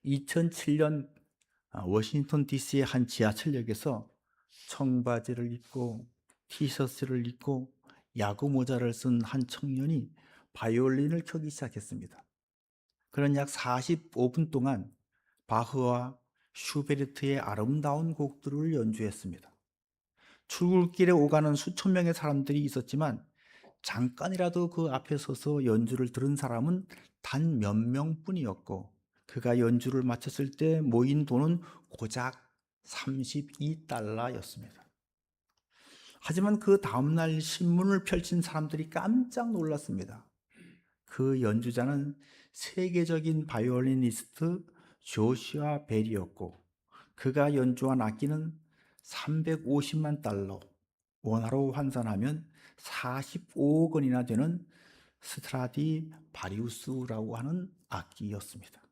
2007년 워싱턴 DC의 한 지하철역에서 청바지를 입고 티셔츠를 입고 야구 모자를 쓴 한 청년이 바이올린을 켜기 시작했습니다. 그는 약 45분 동안 바흐와 슈베르트의 아름다운 곡들을 연주했습니다. 출근길에 오가는 수천 명의 사람들이 있었지만 잠깐이라도 그 앞에 서서 연주를 들은 사람은 단 몇 명뿐이었고, 그가 연주를 마쳤을 때 모인 돈은 고작 32달러였습니다. 하지만 그 다음날 신문을 펼친 사람들이 깜짝 놀랐습니다. 그 연주자는 세계적인 바이올리니스트 조슈아 벨이었고, 그가 연주한 악기는 350만 달러, 원화로 환산하면 45억 원이나 되는 스트라디 바리우스라고 하는 악기였습니다.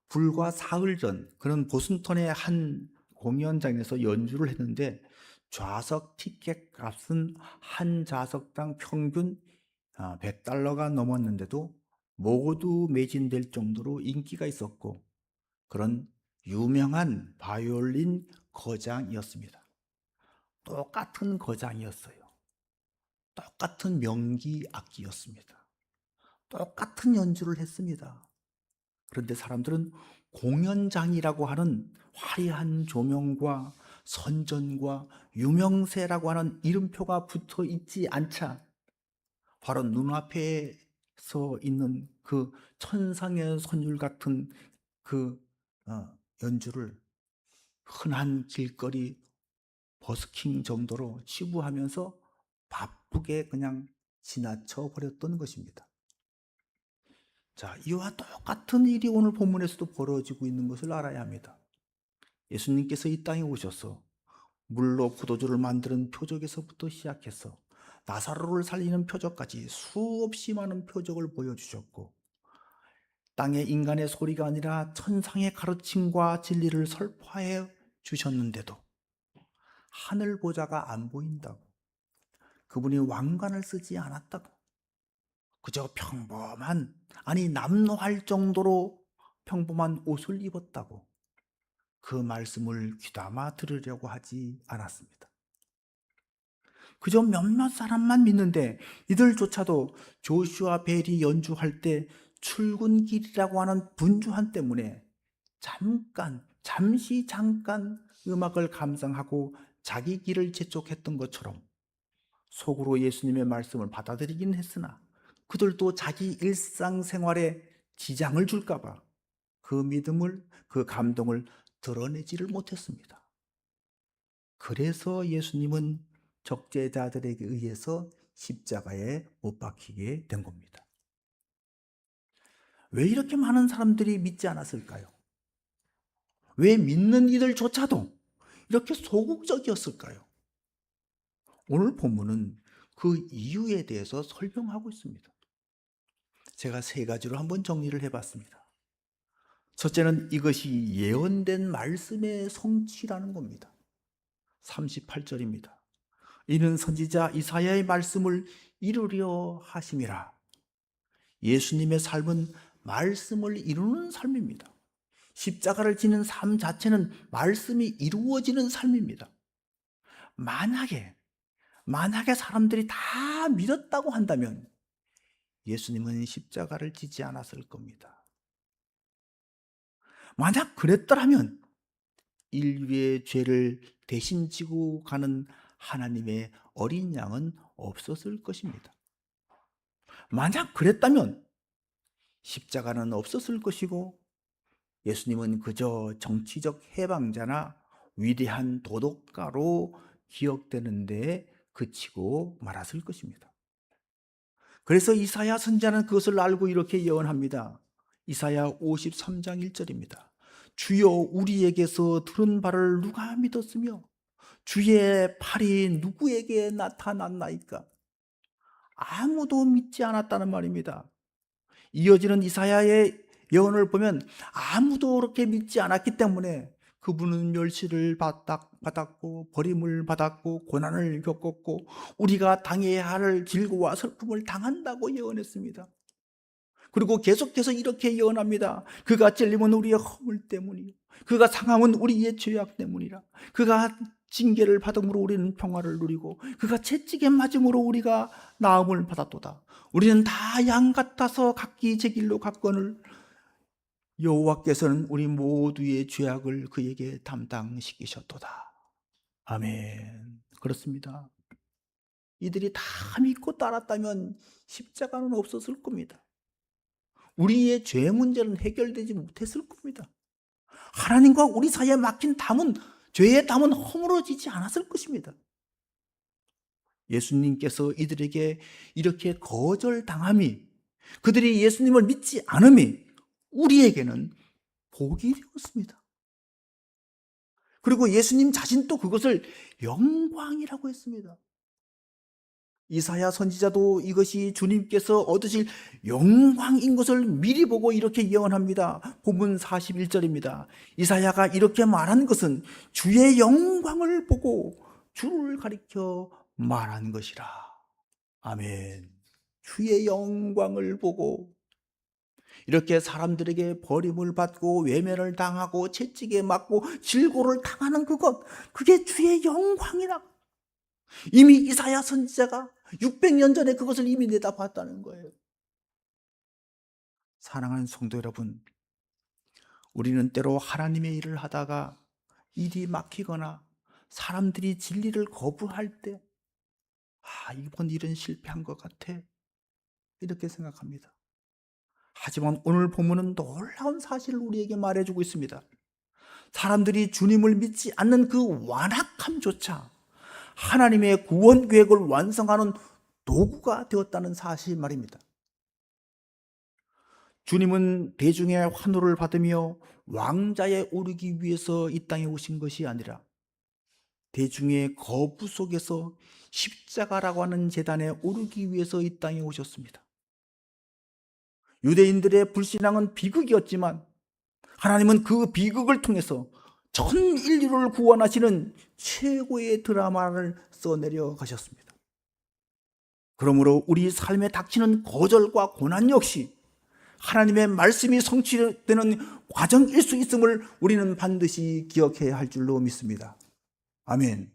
불과 사흘 전 그는 보스턴의 한 공연장에서 연주를 했는데, 좌석 티켓 값은 한 좌석당 평균 100달러가 넘었는데도 모두 매진될 정도로 인기가 있었고, 그런 유명한 바이올린 거장이었습니다. 똑같은 거장이었어요. 똑같은 명기 악기였습니다. 똑같은 연주를 했습니다. 그런데 사람들은 공연장이라고 하는 화려한 조명과 선전과 유명세라고 하는 이름표가 붙어 있지 않자 바로 눈앞에서 있는 그 천상의 선율 같은 그 연주를 흔한 길거리 버스킹 정도로 치부하면서 바쁘게 그냥 지나쳐 버렸던 것입니다. 자, 이와 똑같은 일이 오늘 본문에서도 벌어지고 있는 것을 알아야 합니다. 예수님께서 이 땅에 오셔서 물로 포도주를 만드는 표적에서부터 시작해서 나사로를 살리는 표적까지 수없이 많은 표적을 보여주셨고, 땅의 인간의 소리가 아니라 천상의 가르침과 진리를 설파해 주셨는데도 하늘 보좌가 안 보인다고, 그분이 왕관을 쓰지 않았다고, 그저 평범한, 아니 남노할 정도로 평범한 옷을 입었다고 그 말씀을 귀담아 들으려고 하지 않았습니다. 그저 몇몇 사람만 믿는데, 이들조차도 조슈아 벨이 연주할 때 출근길이라고 하는 분주함 때문에 잠깐 음악을 감상하고 자기 길을 재촉했던 것처럼 속으로 예수님의 말씀을 받아들이긴 했으나 그들도 자기 일상생활에 지장을 줄까봐 그 믿음을, 그 감동을 드러내지를 못했습니다. 그래서 예수님은 적재자들에게 의해서 십자가에 못 박히게 된 겁니다. 왜 이렇게 많은 사람들이 믿지 않았을까요? 왜 믿는 이들조차도 이렇게 소극적이었을까요? 오늘 본문은 그 이유에 대해서 설명하고 있습니다. 제가 세 가지로 한번 정리를 해봤습니다. 첫째는 이것이 예언된 말씀의 성취라는 겁니다. 38절입니다. 이는 선지자 이사야의 말씀을 이루려 하심이라. 예수님의 삶은 말씀을 이루는 삶입니다. 십자가를 지는 삶 자체는 말씀이 이루어지는 삶입니다. 만약에 사람들이 다 믿었다고 한다면 예수님은 십자가를 지지 않았을 겁니다. 만약 그랬더라면 인류의 죄를 대신 지고 가는 하나님의 어린 양은 없었을 것입니다. 만약 그랬다면 십자가는 없었을 것이고 예수님은 그저 정치적 해방자나 위대한 도덕가로 기억되는 데 그치고 말았을 것입니다. 그래서 이사야 선지자는 그것을 알고 이렇게 예언합니다. 이사야 53장 1절입니다. 주여, 우리에게서 들은 바를 누가 믿었으며 주의 팔이 누구에게 나타났나이까? 아무도 믿지 않았다는 말입니다. 이어지는 이사야의 예언을 보면 아무도 그렇게 믿지 않았기 때문에 그분은 멸시를 받았고 버림을 받았고 고난을 겪었고 우리가 당해야 할 질고와 슬픔을 당한다고 예언했습니다. 그리고 계속해서 이렇게 예언합니다. 그가 찔림은 우리의 허물 때문이요, 그가 상함은 우리의 죄악 때문이라. 그가 징계를 받음으로 우리는 평화를 누리고 그가 채찍에 맞음으로 우리가 나음을 받았도다. 우리는 다 양 같아서 각기 제 길로 갔거늘 여호와께서는 우리 모두의 죄악을 그에게 담당시키셨도다. 아멘. 그렇습니다. 이들이 다 믿고 따랐다면 십자가는 없었을 겁니다. 우리의 죄 문제는 해결되지 못했을 겁니다. 하나님과 우리 사이에 막힌 담은, 죄의 담은 허물어지지 않았을 것입니다. 예수님께서 이들에게 이렇게 거절당함이, 그들이 예수님을 믿지 않음이 우리에게는 복이 되었습니다. 그리고 예수님 자신도 그것을 영광이라고 했습니다. 이사야 선지자도 이것이 주님께서 얻으실 영광인 것을 미리 보고 이렇게 예언합니다. 본문 41절입니다. 이사야가 이렇게 말한 것은 주의 영광을 보고 주를 가리켜 말한 것이라. 아멘. 주의 영광을 보고, 이렇게 사람들에게 버림을 받고 외면을 당하고 채찍에 맞고 질고를 당하는 그것, 그게 주의 영광이라. 이미 이사야 선지자가 600년 전에 그것을 이미 내다봤다는 거예요. 사랑하는 성도 여러분, 우리는 때로 하나님의 일을 하다가 일이 막히거나 사람들이 진리를 거부할 때, 이번 일은 실패한 것 같아, 이렇게 생각합니다. 하지만 오늘 본문은 놀라운 사실을 우리에게 말해주고 있습니다. 사람들이 주님을 믿지 않는 그 완악함조차 하나님의 구원 계획을 완성하는 도구가 되었다는 사실 말입니다. 주님은 대중의 환호를 받으며 왕자에 오르기 위해서 이 땅에 오신 것이 아니라 대중의 거부 속에서 십자가라고 하는 제단에 오르기 위해서 이 땅에 오셨습니다. 유대인들의 불신앙은 비극이었지만 하나님은 그 비극을 통해서 전 인류를 구원하시는 최고의 드라마를 써내려 가셨습니다. 그러므로 우리 삶에 닥치는 거절과 고난 역시 하나님의 말씀이 성취되는 과정일 수 있음을 우리는 반드시 기억해야 할 줄로 믿습니다. 아멘.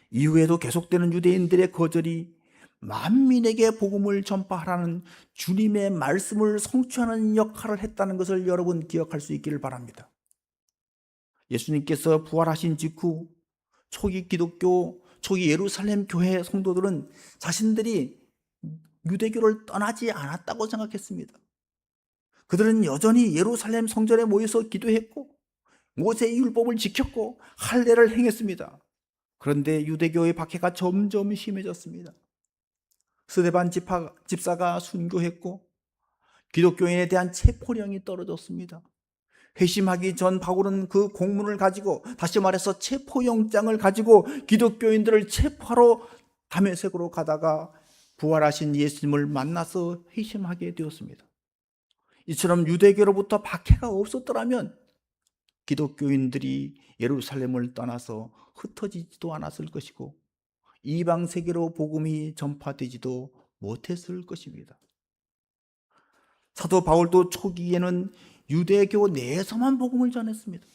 이후에도 계속되는 유대인들의 거절이 만민에게 복음을 전파하라는 주님의 말씀을 성취하는 역할을 했다는 것을 여러분 기억할 수 있기를 바랍니다. 예수님께서 부활하신 직후 초기 기독교, 초기 예루살렘 교회 성도들은 자신들이 유대교를 떠나지 않았다고 생각했습니다. 그들은 여전히 예루살렘 성전에 모여서 기도했고 모세의 율법을 지켰고 할례를 행했습니다. 그런데 유대교의 박해가 점점 심해졌습니다. 스데반 집사가 순교했고 기독교인에 대한 체포령이 떨어졌습니다. 회심하기 전 바울은 그 공문을 가지고, 다시 말해서 체포영장을 가지고 기독교인들을 체포하러 다메섹으로 가다가 부활하신 예수님을 만나서 회심하게 되었습니다. 이처럼 유대교로부터 박해가 없었더라면 기독교인들이 예루살렘을 떠나서 흩어지지도 않았을 것이고 이방 세계로 복음이 전파되지도 못했을 것입니다. 사도 바울도 초기에는 유대교 내에서만 복음을 전했습니다.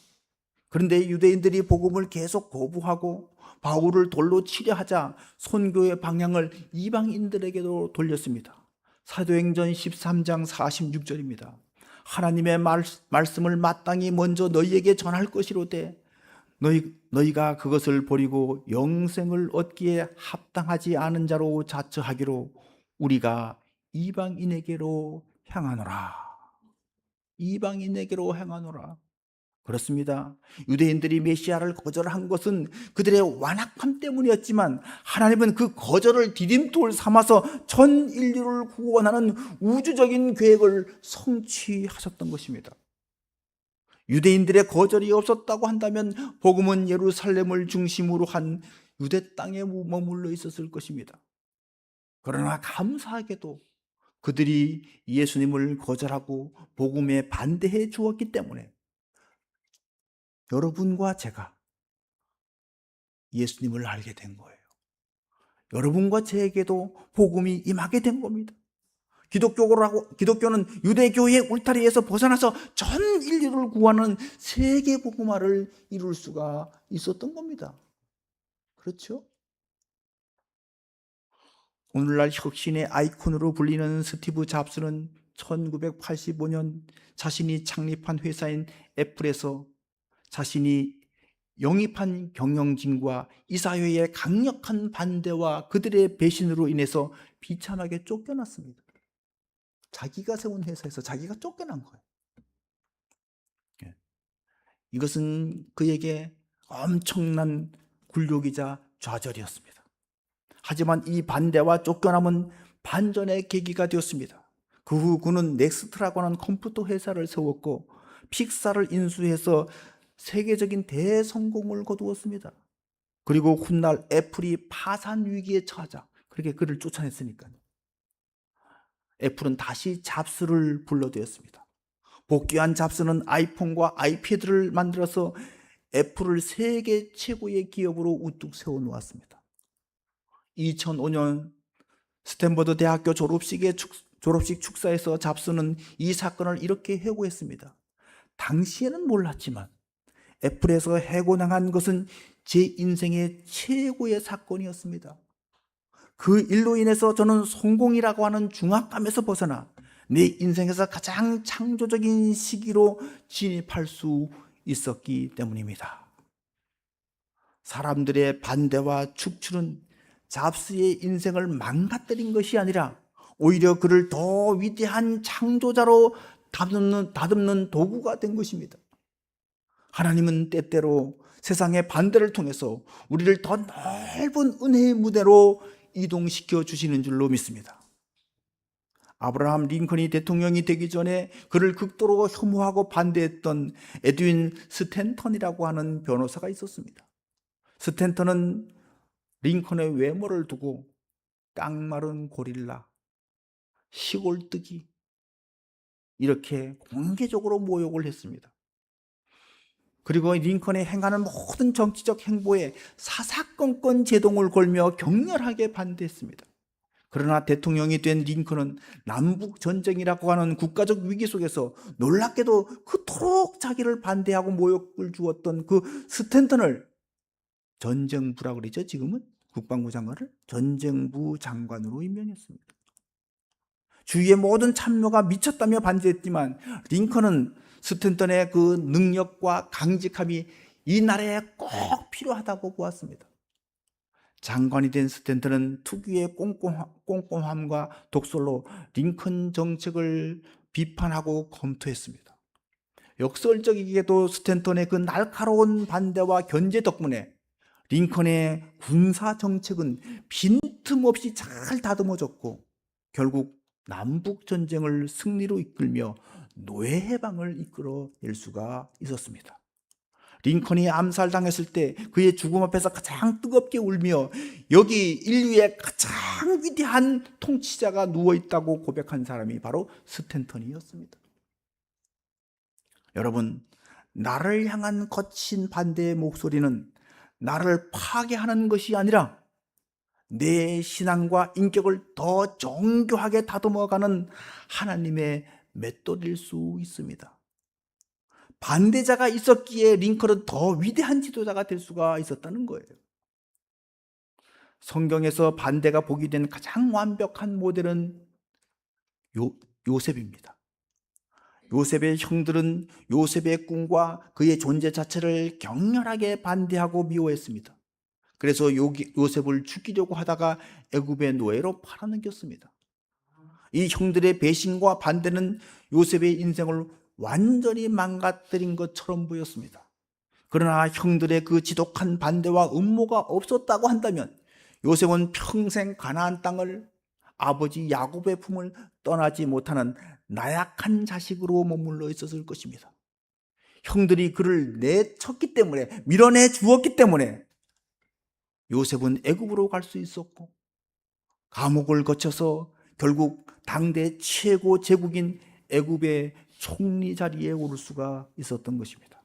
그런데 유대인들이 복음을 계속 거부하고 바울을 돌로 치려 하자 선교의 방향을 이방인들에게도 돌렸습니다. 사도행전 13장 46절입니다. 하나님의 말씀을 마땅히 먼저 너희에게 전할 것이로되 너희가 그것을 버리고 영생을 얻기에 합당하지 않은 자로 자처하기로 우리가 이방인에게로 향하노라. 이방인에게로 향하노라. 그렇습니다. 유대인들이 메시아를 거절한 것은 그들의 완악함 때문이었지만 하나님은 그 거절을 디딤돌 삼아서 전 인류를 구원하는 우주적인 계획을 성취하셨던 것입니다. 유대인들의 거절이 없었다고 한다면 복음은 예루살렘을 중심으로 한 유대 땅에 머물러 있었을 것입니다. 그러나 감사하게도 그들이 예수님을 거절하고 복음에 반대해 주었기 때문에 여러분과 제가 예수님을 알게 된 거예요. 여러분과 저에게도 복음이 임하게 된 겁니다. 기독교는 유대교의 울타리에서 벗어나서 전 인류를 구하는 세계 복음화를 이룰 수가 있었던 겁니다. 그렇죠? 오늘날 혁신의 아이콘으로 불리는 스티브 잡스는 1985년 자신이 창립한 회사인 애플에서 자신이 영입한 경영진과 이사회의 강력한 반대와 그들의 배신으로 인해서 비참하게 쫓겨났습니다. 자기가 세운 회사에서 자기가 쫓겨난 거예요. 이것은 그에게 엄청난 굴욕이자 좌절이었습니다. 하지만 이 반대와 쫓겨남은 반전의 계기가 되었습니다. 그 후 그는 넥스트라고 하는 컴퓨터 회사를 세웠고 픽사를 인수해서 세계적인 대성공을 거두었습니다. 그리고 훗날 애플이 파산 위기에 처하자 그렇게 그를 쫓아냈으니까요. 애플은 다시 잡스를 불러들였습니다. 복귀한 잡스는 아이폰과 아이패드를 만들어서 애플을 세계 최고의 기업으로 우뚝 세워놓았습니다. 2005년 스탠퍼드 대학교 졸업식 축사에서 잡스는 이 사건을 이렇게 해고했습니다. 당시에는 몰랐지만 애플에서 해고당한 것은 제 인생의 최고의 사건이었습니다. 그 일로 인해서 저는 성공이라고 하는 중압감에서 벗어나 내 인생에서 가장 창조적인 시기로 진입할 수 있었기 때문입니다. 사람들의 반대와 축출은 잡스의 인생을 망가뜨린 것이 아니라 오히려 그를 더 위대한 창조자로 다듬는 도구가 된 것입니다. 하나님은 때때로 세상의 반대를 통해서 우리를 더 넓은 은혜의 무대로 이동시켜 주시는 줄로 믿습니다. 아브라함 링컨이 대통령이 되기 전에 그를 극도로 혐오하고 반대했던 에드윈 스탠턴이라고 하는 변호사가 있었습니다. 스탠턴은 링컨의 외모를 두고 깡마른 고릴라, 시골뜨기 이렇게 공개적으로 모욕을 했습니다. 그리고 링컨이 행하는 모든 정치적 행보에 사사건건 제동을 걸며 격렬하게 반대했습니다. 그러나 대통령이 된 링컨은 남북전쟁이라고 하는 국가적 위기 속에서 놀랍게도 그토록 자기를 반대하고 모욕을 주었던 그 스탠턴을 전쟁부라고 그러죠. 지금은 국방부 장관을 전쟁부 장관으로 임명했습니다. 주위의 모든 참모가 미쳤다며 반대했지만 링컨은 스탠턴의 그 능력과 강직함이 이 나라에 꼭 필요하다고 보았습니다. 장관이 된 스탠턴은 특유의 꼼꼼함과 독설로 링컨 정책을 비판하고 검토했습니다. 역설적이게도 스탠턴의 그 날카로운 반대와 견제 덕분에 링컨의 군사 정책은 빈틈없이 잘 다듬어졌고 결국 남북 전쟁을 승리로 이끌며 노예 해방을 이끌어낼 수가 있었습니다. 링컨이 암살당했을 때 그의 죽음 앞에서 가장 뜨겁게 울며 여기 인류의 가장 위대한 통치자가 누워있다고 고백한 사람이 바로 스탠턴이었습니다. 여러분, 나를 향한 거친 반대의 목소리는 나를 파괴하는 것이 아니라 내 신앙과 인격을 더 정교하게 다듬어가는 하나님의 맷돌일 수 있습니다. 반대자가 있었기에 링컨은 더 위대한 지도자가 될 수가 있었다는 거예요. 성경에서 반대가 보기된 가장 완벽한 모델은 요셉입니다. 요셉의 형들은 요셉의 꿈과 그의 존재 자체를 격렬하게 반대하고 미워했습니다. 그래서 요셉을 죽이려고 하다가 애굽의 노예로 팔아넘겼습니다. 이 형들의 배신과 반대는 요셉의 인생을 완전히 망가뜨린 것처럼 보였습니다. 그러나 형들의 그 지독한 반대와 음모가 없었다고 한다면 요셉은 평생 가나안 땅을 아버지 야곱의 품을 떠나지 못하는 나약한 자식으로 머물러 있었을 것입니다. 형들이 그를 내쳤기 때문에, 밀어내 주었기 때문에 요셉은 애굽으로 갈 수 있었고 감옥을 거쳐서 결국 당대 최고 제국인 애굽의 총리 자리에 오를 수가 있었던 것입니다.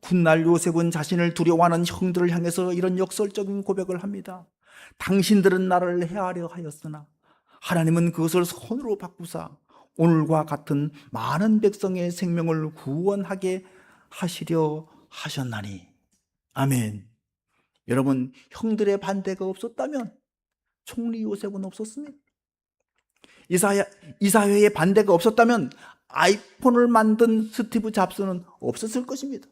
훗날 요셉은 자신을 두려워하는 형들을 향해서 이런 역설적인 고백을 합니다. 당신들은 나를 해하려 하였으나 하나님은 그것을 손으로 바꾸사 오늘과 같은 많은 백성의 생명을 구원하게 하시려 하셨나니. 아멘. 여러분, 형들의 반대가 없었다면 총리 요셉은 없었습니다. 이사회의 반대가 없었다면 아이폰을 만든 스티브 잡스는 없었을 것입니다.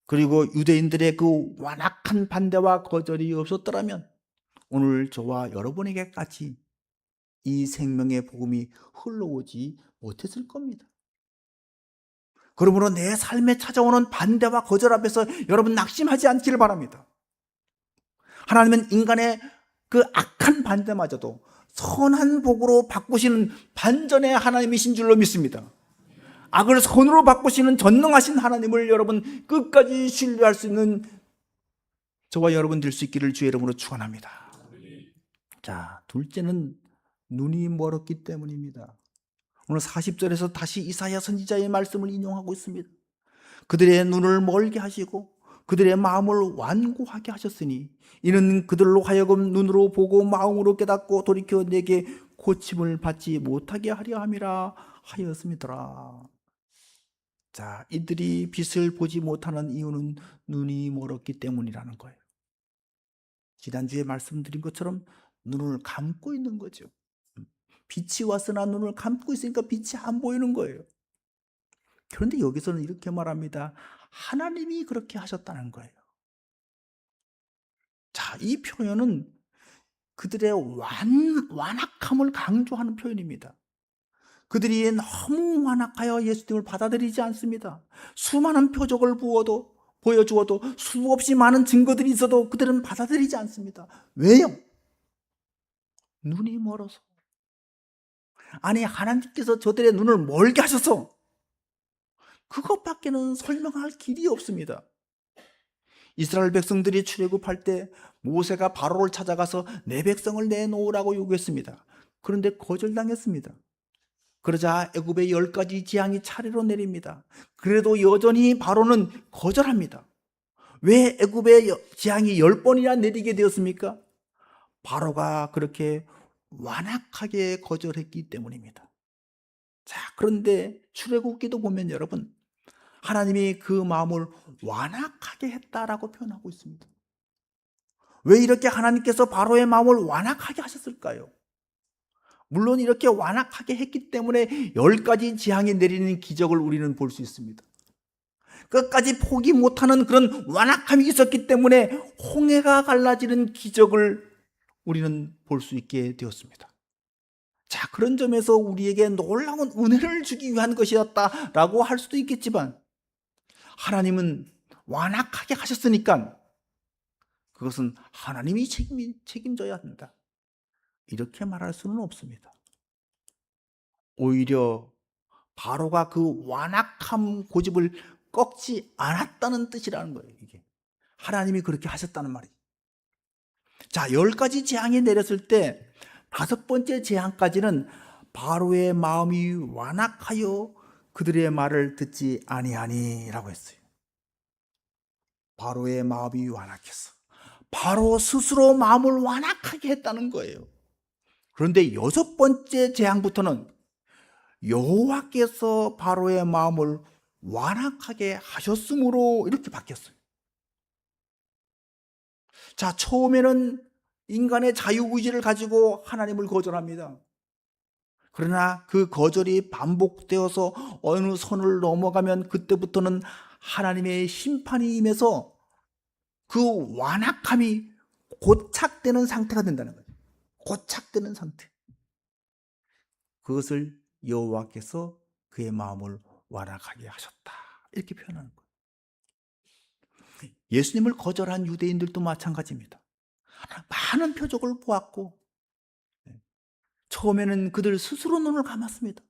그리고 유대인들의 그 완악한 반대와 거절이 없었더라면 오늘 저와 여러분에게까지 이 생명의 복음이 흘러오지 못했을 겁니다. 그러므로 내 삶에 찾아오는 반대와 거절 앞에서 여러분 낙심하지 않기를 바랍니다. 하나님은 인간의 그 악한 반대마저도 선한 복으로 바꾸시는 반전의 하나님이신 줄로 믿습니다. 악을 선으로 바꾸시는 전능하신 하나님을 여러분 끝까지 신뢰할 수 있는 저와 여러분 될 수 있기를 주의 이름으로 축원합니다. 자, 둘째는 눈이 멀었기 때문입니다. 오늘 40절에서 다시 이사야 선지자의 말씀을 인용하고 있습니다. 그들의 눈을 멀게 하시고 그들의 마음을 완고하게 하셨으니 이는 그들로 하여금 눈으로 보고 마음으로 깨닫고 돌이켜 내게 고침을 받지 못하게 하려 함이라 하였음이더라. 자, 이들이 빛을 보지 못하는 이유는 눈이 멀었기 때문이라는 거예요. 지난주에 말씀드린 것처럼 눈을 감고 있는 거죠. 빛이 왔으나 눈을 감고 있으니까 빛이 안 보이는 거예요. 그런데 여기서는 이렇게 말합니다. 하나님이 그렇게 하셨다는 거예요. 자, 이 표현은 그들의 완악함을 강조하는 표현입니다. 그들이 너무 완악하여 예수님을 받아들이지 않습니다. 수많은 표적을 보여주어도 수없이 많은 증거들이 있어도 그들은 받아들이지 않습니다. 왜요? 눈이 멀어서. 아니, 하나님께서 저들의 눈을 멀게 하셔서 그것밖에는 설명할 길이 없습니다. 이스라엘 백성들이 출애굽할 때 모세가 바로를 찾아가서 내 백성을 내놓으라고 요구했습니다. 그런데 거절당했습니다. 그러자 애굽의 10가지 재앙이 차례로 내립니다. 그래도 여전히 바로는 거절합니다. 왜 애굽의 재앙이 10번이나 내리게 되었습니까? 바로가 그렇게 완악하게 거절했기 때문입니다. 자, 그런데 출애굽기도 보면 여러분, 하나님이 그 마음을 완악하게 했다라고 표현하고 있습니다. 왜 이렇게 하나님께서 바로의 마음을 완악하게 하셨을까요? 물론 이렇게 완악하게 했기 때문에 10가지 재앙이 내리는 기적을 우리는 볼 수 있습니다. 끝까지 포기 못하는 그런 완악함이 있었기 때문에 홍해가 갈라지는 기적을 우리는 볼 수 있게 되었습니다. 자, 그런 점에서 우리에게 놀라운 은혜를 주기 위한 것이었다라고 할 수도 있겠지만 하나님은 완악하게 하셨으니까 그것은 하나님이 책임져야 한다. 이렇게 말할 수는 없습니다. 오히려 바로가 그 완악함 고집을 꺾지 않았다는 뜻이라는 거예요. 이게 하나님이 그렇게 하셨다는 말이에요. 자, 10가지 재앙이 내렸을 때 5번째 재앙까지는 바로의 마음이 완악하여 그들의 말을 듣지 아니하니라고 했어요. 바로의 마음이 완악했어. 바로 스스로 마음을 완악하게 했다는 거예요. 그런데 6번째 재앙부터는 여호와께서 바로의 마음을 완악하게 하셨으므로 이렇게 바뀌었어요. 자, 처음에는 인간의 자유의지를 가지고 하나님을 거절합니다. 그러나 그 거절이 반복되어서 어느 선을 넘어가면 그때부터는 하나님의 심판이 임해서 그 완악함이 고착되는 상태가 된다는 거예요. 고착되는 상태. 그것을 여호와께서 그의 마음을 완악하게 하셨다. 이렇게 표현하는 거예요. 예수님을 거절한 유대인들도 마찬가지입니다. 많은 표적을 보았고 처음에는 그들 스스로 눈을 감았습니다.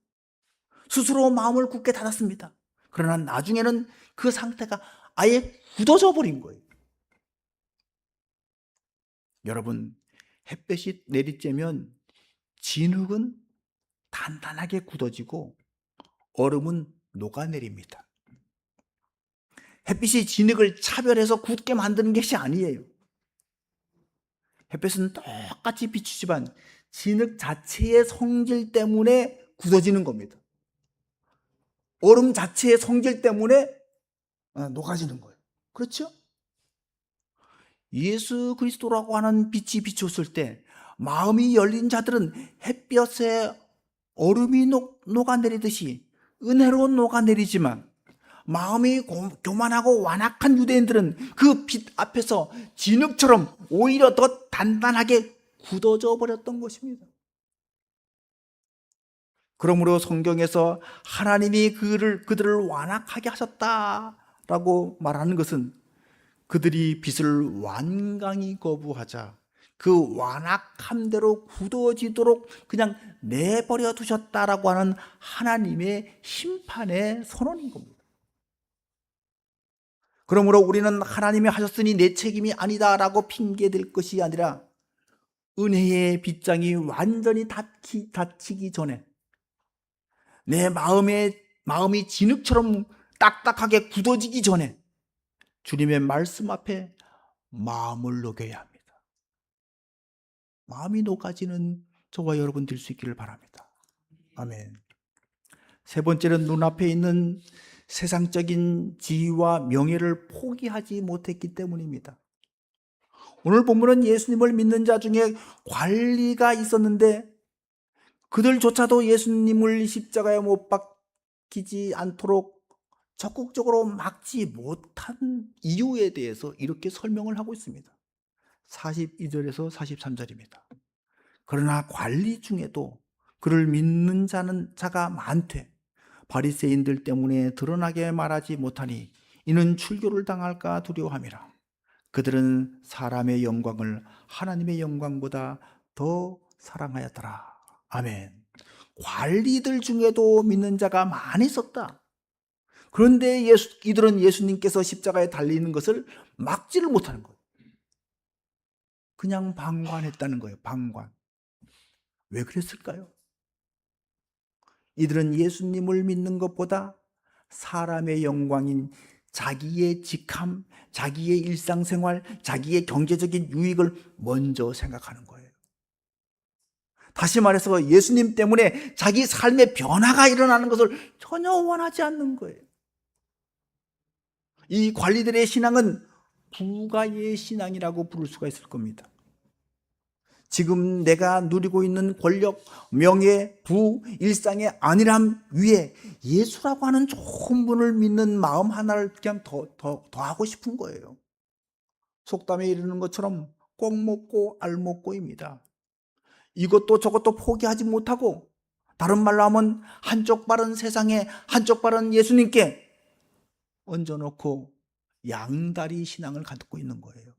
스스로 마음을 굳게 닫았습니다. 그러나 나중에는 그 상태가 아예 굳어져 버린 거예요. 여러분, 햇볕이 내리쬐면 진흙은 단단하게 굳어지고 얼음은 녹아내립니다. 햇빛이 진흙을 차별해서 굳게 만드는 것이 아니에요. 햇볕은 똑같이 비추지만 진흙 자체의 성질 때문에 굳어지는 겁니다. 얼음 자체의 성질 때문에 녹아지는 거예요. 그렇죠? 예수 그리스도라고 하는 빛이 비쳤을 때 마음이 열린 자들은 햇볕에 얼음이 녹아내리듯이 은혜로 녹아내리지만, 마음이 교만하고 완악한 유대인들은 그 빛 앞에서 진흙처럼 오히려 더 단단하게 굳어져 버렸던 것입니다. 그러므로 성경에서 하나님이 그들을 완악하게 하셨다라고 말하는 것은 그들이 빛을 완강히 거부하자 그 완악함대로 굳어지도록 그냥 내버려 두셨다라고 하는 하나님의 심판의 선언인 겁니다. 그러므로 우리는 하나님이 하셨으니 내 책임이 아니다라고 핑계댈 것이 아니라, 은혜의 빗장이 완전히 닫히기 전에 내 마음이 진흙처럼 딱딱하게 굳어지기 전에 주님의 말씀 앞에 마음을 녹여야 합니다. 마음이 녹아지는 저와 여러분 될 수 있기를 바랍니다. 아멘. 세 번째는 눈앞에 있는 세상적인 지위와 명예를 포기하지 못했기 때문입니다. 오늘 본문은 예수님을 믿는 자 중에 관리가 있었는데 그들조차도 예수님을 십자가에 못 박히지 않도록 적극적으로 막지 못한 이유에 대해서 이렇게 설명을 하고 있습니다. 42절에서 43절입니다. 그러나 관리 중에도 그를 믿는 자가 많되 바리새인들 때문에 드러나게 말하지 못하니 이는 출교를 당할까 두려워함이라. 그들은 사람의 영광을 하나님의 영광보다 더 사랑하였더라. 아멘. 관리들 중에도 믿는 자가 많이 있었다. 그런데 이들은 예수님께서 십자가에 달리는 것을 막지를 못하는 거예요. 그냥 방관했다는 거예요. 방관. 왜 그랬을까요? 이들은 예수님을 믿는 것보다 사람의 영광인 자기의 직함, 자기의 일상생활, 자기의 경제적인 유익을 먼저 생각하는 거예요. 다시 말해서 예수님 때문에 자기 삶의 변화가 일어나는 것을 전혀 원하지 않는 거예요. 이 관리들의 신앙은 부가의 신앙이라고 부를 수가 있을 겁니다. 지금 내가 누리고 있는 권력, 명예, 부, 일상의 안일함 위에 예수라고 하는 좋은 분을 믿는 마음 하나를 그냥 더 하고 싶은 거예요. 속담에 이르는 것처럼 꼭 먹고 알 먹고입니다. 이것도 저것도 포기하지 못하고, 다른 말로 하면 한쪽 발은 세상에 한쪽 발은 예수님께 얹어놓고 양다리 신앙을 갖고 있는 거예요.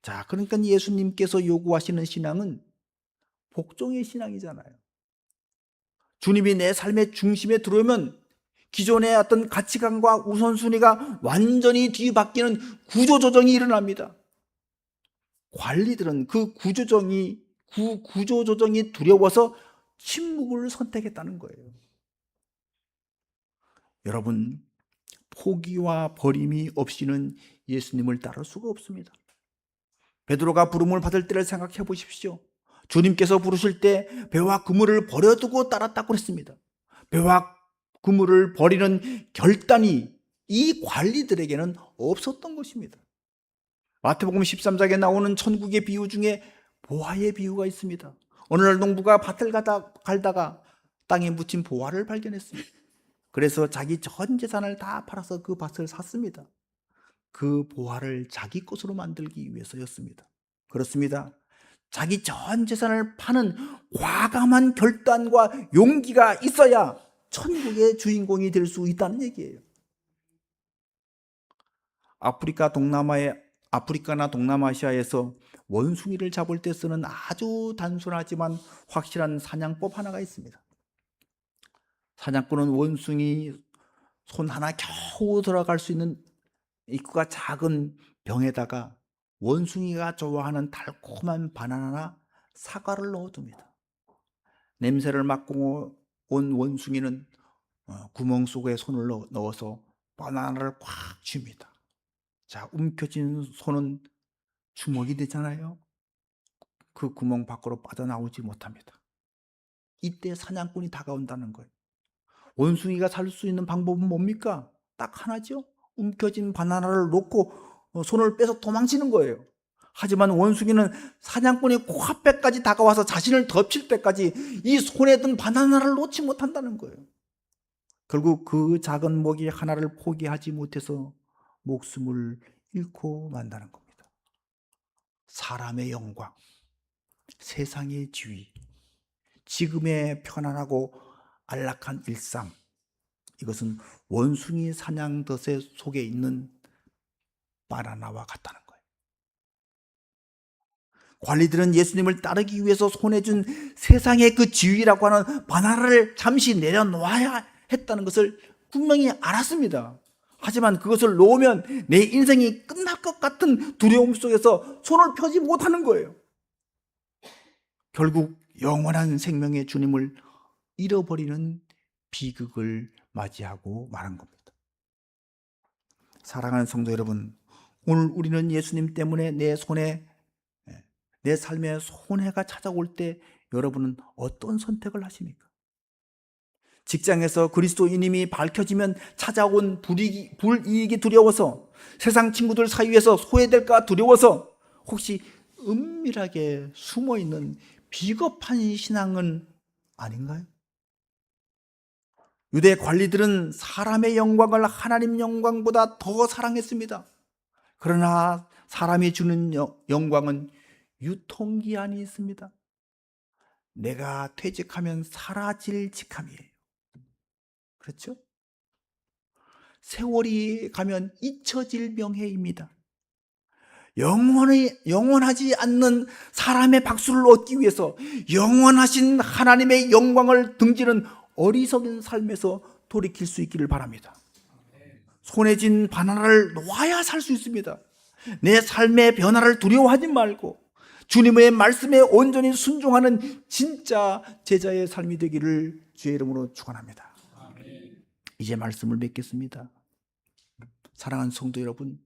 자, 그러니까 예수님께서 요구하시는 신앙은 복종의 신앙이잖아요. 주님이 내 삶의 중심에 들어오면 기존의 어떤 가치관과 우선순위가 완전히 뒤바뀌는 구조조정이 일어납니다. 관리들은 그 구조조정이 두려워서 침묵을 선택했다는 거예요. 여러분, 포기와 버림이 없이는 예수님을 따를 수가 없습니다. 베드로가 부름을 받을 때를 생각해 보십시오. 주님께서 부르실 때 배와 그물을 버려두고 따랐다고 그랬습니다. 배와 그물을 버리는 결단이 이 관리들에게는 없었던 것입니다. 마태복음 13장에 나오는 천국의 비유 중에 보화의 비유가 있습니다. 어느 날 농부가 밭을 갈다가 땅에 묻힌 보화를 발견했습니다. 그래서 자기 전 재산을 다 팔아서 그 밭을 샀습니다. 그 보화를 자기 것으로 만들기 위해서였습니다. 그렇습니다. 자기 전 재산을 파는 과감한 결단과 용기가 있어야 천국의 주인공이 될 수 있다는 얘기예요. 아프리카나 동남아시아에서 원숭이를 잡을 때 쓰는 아주 단순하지만 확실한 사냥법 하나가 있습니다. 사냥꾼은 원숭이 손 하나 겨우 들어갈 수 있는 입구가 작은 병에다가 원숭이가 좋아하는 달콤한 바나나나 사과를 넣어둡니다. 냄새를 맡고 온 원숭이는 구멍 속에 손을 넣어서 바나나를 꽉 쥡니다. 자, 움켜쥔 손은 주먹이 되잖아요. 그 구멍 밖으로 빠져나오지 못합니다. 이때 사냥꾼이 다가온다는 거예요. 원숭이가 살 수 있는 방법은 뭡니까? 딱 하나죠. 움켜진 바나나를 놓고 손을 빼서 도망치는 거예요. 하지만 원숭이는 사냥꾼이 코앞에까지 다가와서 자신을 덮칠 때까지 이 손에 든 바나나를 놓지 못한다는 거예요. 결국 그 작은 먹이 하나를 포기하지 못해서 목숨을 잃고 만다는 겁니다. 사람의 영광, 세상의 지위, 지금의 편안하고 안락한 일상, 이것은 원숭이 사냥덫의 속에 있는 바나나와 같다는 거예요. 관리들은 예수님을 따르기 위해서 손에 준 세상의 그 지위라고 하는 바나나를 잠시 내려놓아야 했다는 것을 분명히 알았습니다. 하지만 그것을 놓으면 내 인생이 끝날 것 같은 두려움 속에서 손을 펴지 못하는 거예요. 결국 영원한 생명의 주님을 잃어버리는 비극을 맞이하고 말한 겁니다. 사랑하는 성도 여러분, 오늘 우리는 예수님 때문에 내 삶에 손해가 찾아올 때 여러분은 어떤 선택을 하십니까? 직장에서 그리스도인임이 밝혀지면 찾아온 불이익이 두려워서, 세상 친구들 사이에서 소외될까 두려워서 혹시 은밀하게 숨어있는 비겁한 신앙은 아닌가요? 유대 관리들은 사람의 영광을 하나님 영광보다 더 사랑했습니다. 그러나 사람이 주는 영광은 유통기한이 있습니다. 내가 퇴직하면 사라질 직함이에요. 그렇죠? 세월이 가면 잊혀질 명예입니다. 영원하지 않는 사람의 박수를 얻기 위해서 영원하신 하나님의 영광을 등지는 어리석은 삶에서 돌이킬 수 있기를 바랍니다. 손에 쥔 바나나를 놓아야 살 수 있습니다. 내 삶의 변화를 두려워하지 말고 주님의 말씀에 온전히 순종하는 진짜 제자의 삶이 되기를 주의 이름으로 축원합니다. 이제 말씀을 맺겠습니다. 사랑하는 성도 여러분,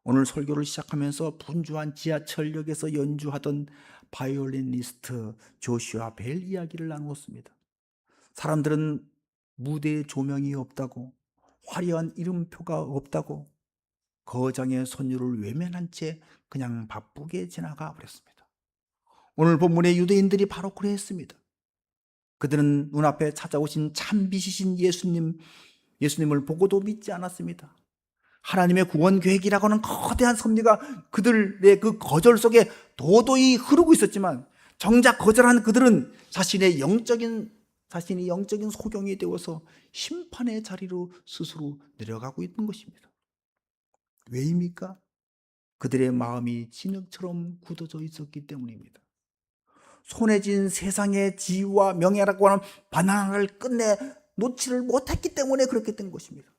오늘 설교를 시작하면서 분주한 지하철역에서 연주하던 바이올리니스트 조슈아 벨 이야기를 나누었습니다. 사람들은 무대에 조명이 없다고, 화려한 이름표가 없다고 거장의 선율을 외면한 채 그냥 바쁘게 지나가 버렸습니다. 오늘 본문의 유대인들이 바로 그랬습니다. 그들은 눈앞에 찾아오신 참빛이신 예수님을 보고도 믿지 않았습니다. 하나님의 구원 계획이라고 하는 거대한 섭리가 그들의 그 거절 속에 도도히 흐르고 있었지만 정작 거절한 그들은 자신이 영적인 소경이 되어서 심판의 자리로 스스로 내려가고 있는 것입니다. 왜입니까? 그들의 마음이 진흙처럼 굳어져 있었기 때문입니다. 손에 쥔 세상의 지위와 명예라고 하는 바나나를 끝내 놓지를 못했기 때문에 그렇게 된 것입니다.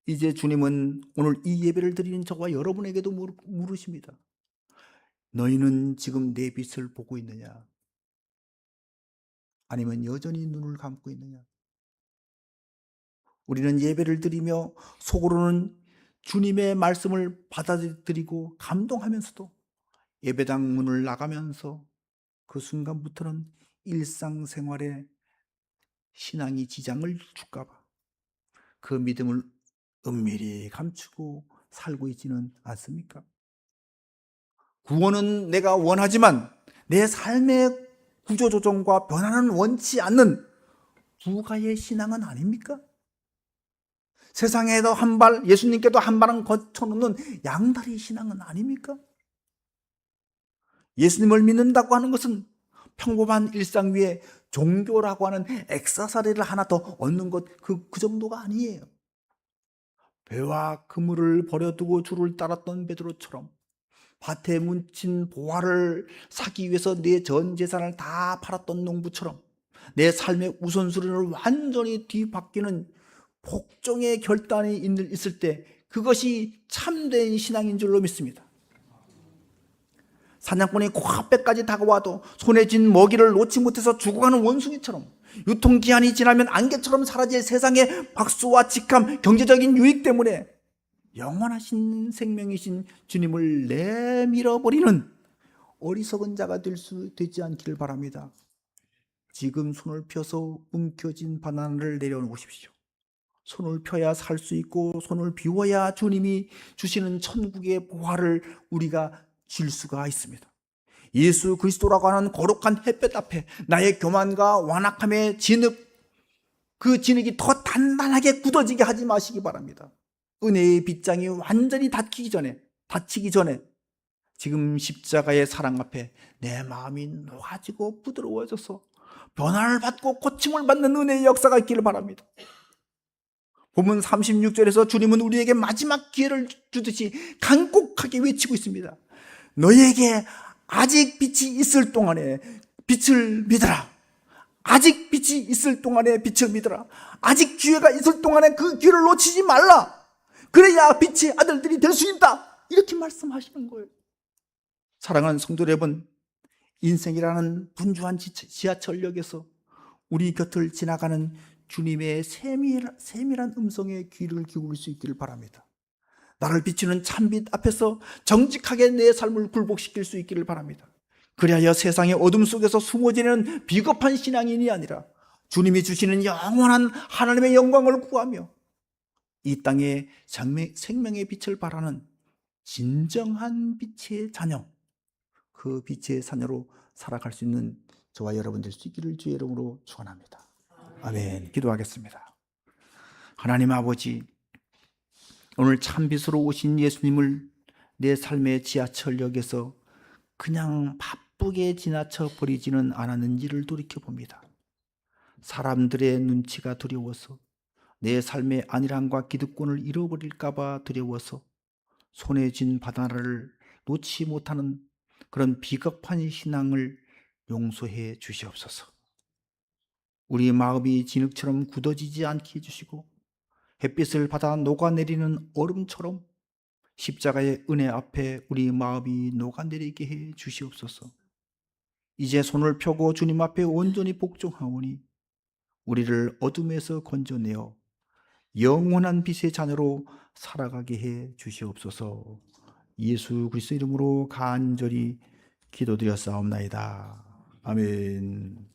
이제 주님은 오늘 이 예배를 드리는 저와 여러분에게도 물으십니다. 너희는 지금 내 빛을 보고 있느냐? 아니면 여전히 눈을 감고 있느냐? 우리는 예배를 드리며 속으로는 주님의 말씀을 받아들이고 감동하면서도 예배당 문을 나가면서 그 순간부터는 일상생활에 신앙이 지장을 줄까봐 그 믿음을 은밀히 감추고 살고 있지는 않습니까? 구원은 내가 원하지만 내 삶의 구조조정과 변화는 원치 않는 부가의 신앙은 아닙니까? 세상에도 한 발, 예수님께도 한 발은 거쳐놓는 양다리 신앙은 아닙니까? 예수님을 믿는다고 하는 것은 평범한 일상 위에 종교라고 하는 액세서리를 하나 더 얻는 것, 그 정도가 아니에요. 배와 그물을 버려두고 주를 따랐던 베드로처럼 밭에 묻힌 보화를 사기 위해서 내 전 재산을 다 팔았던 농부처럼 내 삶의 우선순위를 완전히 뒤바뀌는 복종의 결단이 있을 때 그것이 참된 신앙인 줄로 믿습니다. 사냥꾼이 코앞에까지 다가와도 손에 쥔 먹이를 놓지 못해서 죽어가는 원숭이처럼 유통기한이 지나면 안개처럼 사라질 세상의 박수와 직함, 경제적인 유익 때문에 영원하신 생명이신 주님을 내밀어버리는 어리석은 자가 되지 않기를 바랍니다. 지금 손을 펴서 움켜진 바나나를 내려놓으십시오. 손을 펴야 살 수 있고 손을 비워야 주님이 주시는 천국의 보화를 우리가 줄 수가 있습니다. 예수 그리스도라고 하는 거룩한 햇볕 앞에 나의 교만과 완악함의 그 진흙이 더 단단하게 굳어지게 하지 마시기 바랍니다. 은혜의 빗장이 완전히 닫히기 전에 지금 십자가의 사랑 앞에 내 마음이 녹아지고 부드러워져서 변화를 받고 고침을 받는 은혜의 역사가 있기를 바랍니다. 본문 36절에서 주님은 우리에게 마지막 기회를 주듯이 간곡하게 외치고 있습니다. 너희에게 아직 빛이 있을 동안에 빛을 믿어라. 아직 빛이 있을 동안에 빛을 믿어라. 아직 기회가 있을 동안에 그 기회를 놓치지 말라. 그래야 빛의 아들들이 될 수 있다. 이렇게 말씀하시는 거예요. 사랑하는 성도 여러분, 인생이라는 분주한 지하철역에서 우리 곁을 지나가는 주님의 세밀한 음성에 귀를 기울일 수 있기를 바랍니다. 나를 비추는 참빛 앞에서 정직하게 내 삶을 굴복시킬 수 있기를 바랍니다. 그리하여 세상의 어둠 속에서 숨어지는 비겁한 신앙인이 아니라 주님이 주시는 영원한 하나님의 영광을 구하며 이 땅에 생명의 빛을 발하는 진정한 빛의 자녀, 그 빛의 자녀로 살아갈 수 있는 저와 여러분 될 수 있기를 주의 이름으로 축원합니다. 아멘. 기도하겠습니다. 하나님 아버지, 오늘 참빛으로 오신 예수님을 내 삶의 지하철역에서 그냥 바쁘게 지나쳐 버리지는 않았는지를 돌이켜봅니다. 사람들의 눈치가 두려워서, 내 삶의 안일함과 기득권을 잃어버릴까 봐 두려워서 손에 쥔 바나나를 놓지 못하는 그런 비겁한 신앙을 용서해 주시옵소서. 우리 마음이 진흙처럼 굳어지지 않게 해주시고 햇빛을 받아 녹아내리는 얼음처럼 십자가의 은혜 앞에 우리 마음이 녹아내리게 해 주시옵소서. 이제 손을 펴고 주님 앞에 온전히 복종하오니 우리를 어둠에서 건져내어 영원한 빛의 자녀로 살아가게 해 주시옵소서. 예수 그리스도 이름으로 간절히 기도드렸사옵나이다. 아멘.